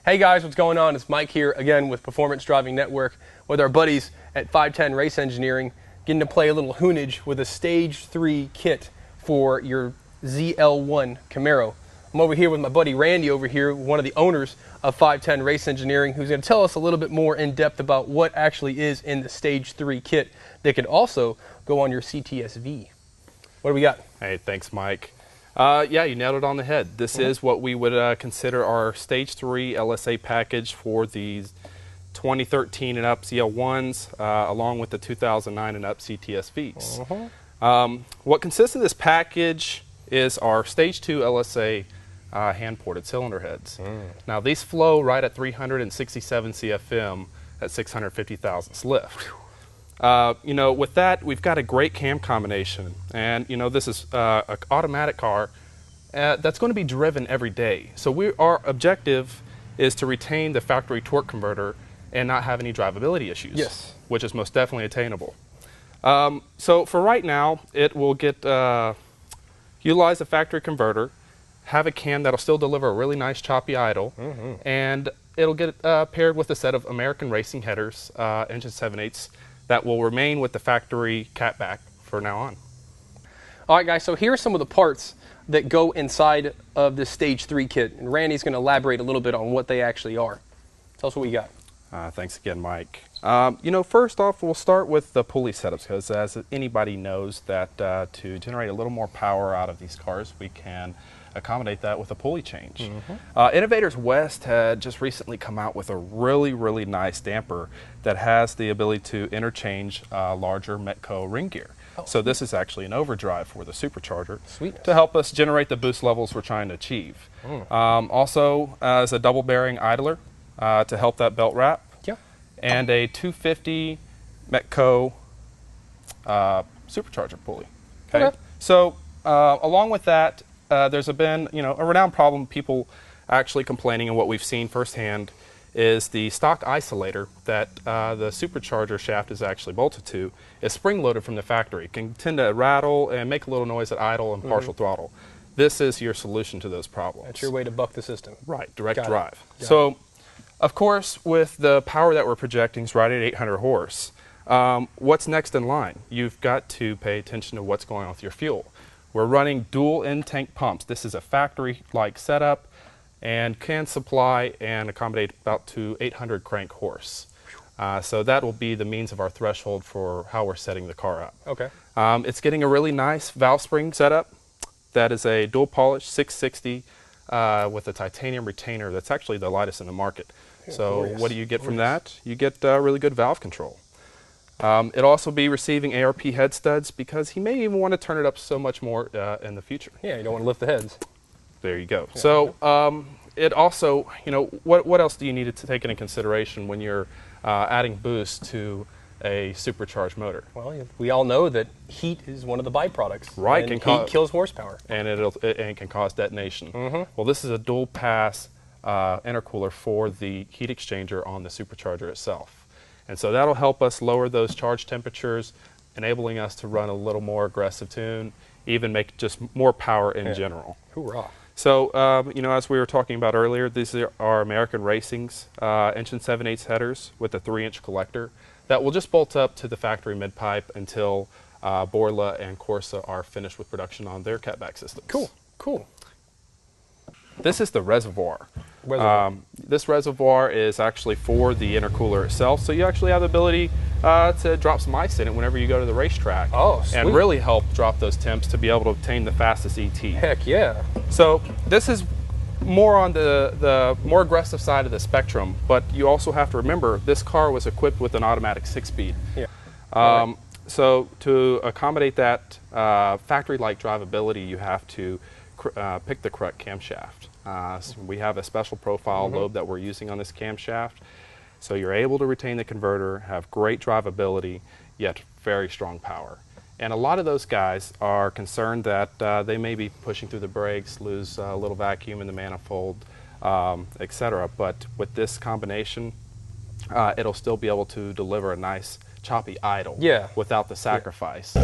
Hey guys, what's going on? It's Mike here again with Performance Driving Network with our buddies at 510 Race Engineering, getting to play a little hoonage with a Stage 3 kit for your ZL1 Camaro. I'm over here with my buddy Randy over here, one of the owners of 510 Race Engineering, who's going to tell us a little bit more in depth about what actually is in the Stage 3 kit that could also go on your CTS-V. What do we got? Hey, thanks, Mike. Yeah, you nailed it on the head. This is what we would consider our Stage 3 LSA package for the 2013 and up ZL1s, along with the 2009 and up CTS-Vs. What consists of this package is our Stage 2 LSA hand-ported cylinder heads. Now, these flow right at 367 CFM at 650 thousandths lift. You know, with that, we've got a great cam combination, and you know, this is an automatic car that's going to be driven every day. So our objective is to retain the factory torque converter and not have any drivability issues. Yes, which is most definitely attainable. So for right now, it will get utilize the factory converter, have a cam that'll still deliver a really nice choppy idle, and it'll get paired with a set of American Racing headers, engine 7/8. That will remain with the factory catback for now on. All right, guys, so here are some of the parts that go inside of this Stage 3 kit, and Randy's going to elaborate a little bit on what they actually are. Tell us what we got. Thanks again, Mike. You know, first off, we'll start with the pulley setups, because as anybody knows that to generate a little more power out of these cars, we can accommodate that with a pulley change. Innovators West had just recently come out with a really nice damper that has the ability to interchange larger Metco ring gear. So this is actually an overdrive for the supercharger to help us generate the boost levels we're trying to achieve. Also, as a double bearing idler to help that belt wrap, and a 250 Metco supercharger pulley. Okay. So along with that, there's been, you know, a renowned problem, people actually complaining, and what we've seen firsthand is the stock isolator that the supercharger shaft is actually bolted to is spring-loaded from the factory. It can tend to rattle and make a little noise at idle and partial throttle. This is your solution to those problems. That's your way to buck the system. Right, direct drive. So, of course, with the power that we're projecting is right at 800 horse. What's next in line? You've got to pay attention to what's going on with your fuel. We're running dual in-tank pumps. This is a factory-like setup and can supply and accommodate about to 800 crank horse. So that will be the means of our threshold for how we're setting the car up. Okay. It's getting a really nice valve spring setup. That is a dual polish 660 with a titanium retainer that's actually the lightest in the market. So what do you get from that? You get really good valve control. It'll also be receiving ARP head studs, because he may even want to turn it up so much more in the future. Yeah, you don't want to lift the heads. There you go. So it also, you know, what else do you need to take into consideration when you're adding boost to a supercharged motor? Well, we all know that heat is one of the byproducts. Right. And heat kills horsepower. And it can cause detonation. Well, this is a dual pass intercooler for the heat exchanger on the supercharger itself. And so that'll help us lower those charge temperatures, enabling us to run a little more aggressive tune, even make just more power in general. Hoorah. So, you know, as we were talking about earlier, these are American Racing's engine 7/8 headers with a 3-inch collector that will just bolt up to the factory mid-pipe until Borla and Corsa are finished with production on their catback systems. Cool, cool. This is the reservoir. This reservoir is actually for the intercooler itself, so you actually have the ability to drop some ice in it whenever you go to the racetrack. Oh, sweet. And really help drop those temps to be able to obtain the fastest ET. Heck yeah. So this is more on the more aggressive side of the spectrum, but you also have to remember this car was equipped with an automatic 6-speed. Yeah. So to accommodate that factory-like drivability, you have to pick the correct camshaft. So we have a special profile lobe that we're using on this camshaft, so you're able to retain the converter, have great drivability, yet very strong power. And a lot of those guys are concerned that they may be pushing through the brakes, lose a little vacuum in the manifold, etc. But with this combination, it'll still be able to deliver a nice choppy idle without the sacrifice.